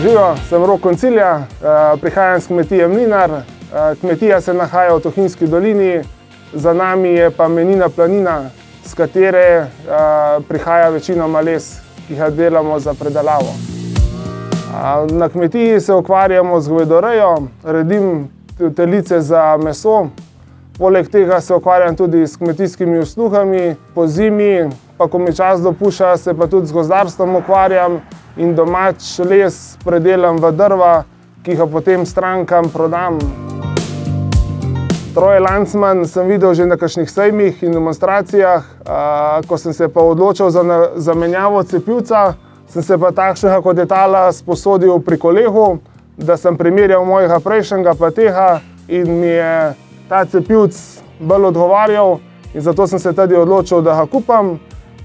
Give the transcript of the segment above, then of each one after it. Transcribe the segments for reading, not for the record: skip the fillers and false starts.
Živijo, sem Rok Koncilja, prihajam z kmetije Mlinar. Kmetija se nahaja v Tuhinjski dolini, za nami je pa Menina planina, s katere prihaja večinoma les, ki ga delamo za predelavo. Na kmetiji se ukvarjamo z govedorejo, redim telice za meso. Poleg tega se ukvarjam tudi s kmetijskimi uslugami, po zimi, pa ko mi čas dopušča, se pa tudi z gozdarstvom ukvarjam in domač les predelam v drva, ki ga potem strankam prodam. Stroje Landsman sem videl že na kakšnih sejmih in demonstracijah. Ko sem se pa odločil za zamenjavo cepivca, sem se pa takšnega kot je tala sposodil pri kolegu, da sem primerjal mojega prejšnjega pa tega in mi je ta cepivc bolj odgovarjal in zato sem se tudi odločil, da ga kupam.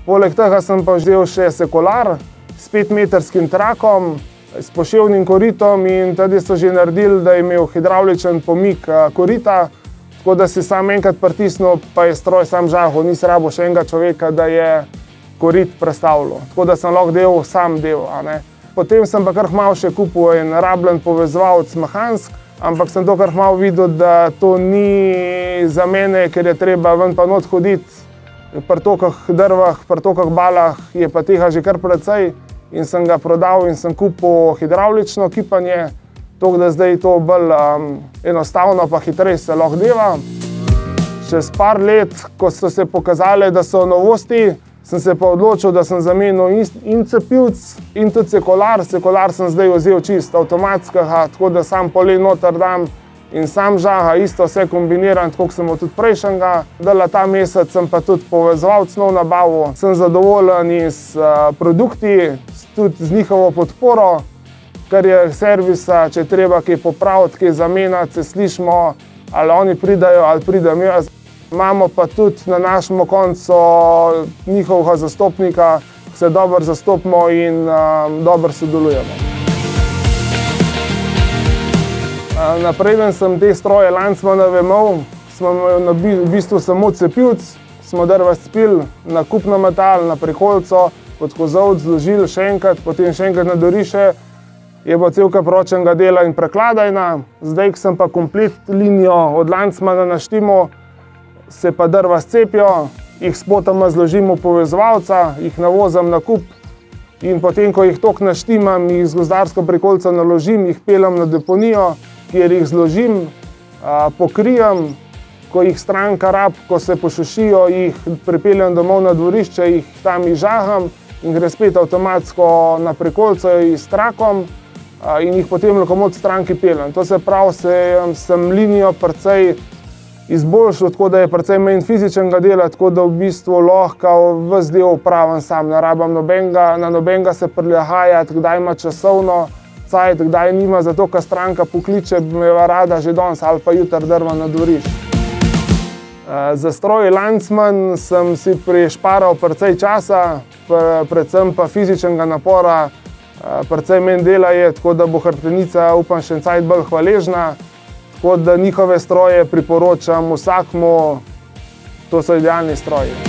Poleg tega sem pa vzel še sekular s 5-metrskim trakom, s poševnim koritom in tudi so že naredili, da je imel hidravličen pomik korita, tako da si sam enkrat pritisnil, pa je stroj sam žahal, nisem rabil še enega človeka, da je korit prestavljal. Tako da sem lahko sam del. Potem sem pa kar malo še kupil en rabljen povezovalec mehansk, ampak sem to kar malo videl, da to ni za mene, ker je treba ven pa not hoditi. Pri tolikih drvah, pri tolikih balah je pa tega že kar precej in sem ga prodal in sem kupil hidravlično kipanje, tako da zdaj to bolj enostavno pa hitreje se lahko dela. Čez par let, ko so se pokazale, da so novosti, sem se pa odločil, da sem zamenil in cepivc in tudi sekular. Sekular sem zdaj vzel čisto avtomatskega, tako da sam polej noter dam in sam žaga, isto vse kombiniram, tako sem od tudi prejšnjega. Dela ta mesec sem pa tudi povezovalec nov nabavil. Sem zadovoljen s produkti, tudi z njihovo podporo, kar je servisa, če je treba kaj popraviti, kaj zamenjati, se slišimo, ali oni pridajo, ali pridem jaz. Imamo pa tudi na našem koncu njihovega zastopnika, se dobro zastopimo in dobro sodelujemo. Napreden sem te stroje Landsmanove imel, smo imeli v bistvu samo cepivc, smo drva spili, na kupno metal, na prikolco, pod kozovc zložili še enkrat, potem še enkrat na doriše, je pa celka pročnega dela in prekladajna. Zdaj, ko sem pa komplet linijo od Landsmana naštimo, se pa drva scepijo, jih spotoma zložim v povezovalca, jih navozim na kup in potem, ko jih toliko naštimam, jih z gozdarsko prikolco naložim, jih peljem na deponijo, kjer jih zložim, pokrijem, ko jih stranka rab, ko se posušijo, jih pripeljem domov na dvorišče, jih tam izžagam in gre spet avtomatsko na prikolco s trakom in jih potem lahko od stranki peljem. To se pravi, sem linijo precej izboljšal, tako da je precej manj fizičnega dela, tako da v bistvu lahko ves del upravim sam. Ne rabim na nobenega se prilagajati, kdaj ima časovno cajt, kdaj nima, zato ker stranka pokliče, bi me rada že danes ali pa jutri drva na dvorišče. Za stroj Landsman sem si prišparal precej časa, predvsem pa fizičnega napora, precej manj dela je, tako da bo hrbtenica, upam, še en cajt bolj hvaležna. Tako da njihove stroje priporočam vsakmu, to so idealni stroji.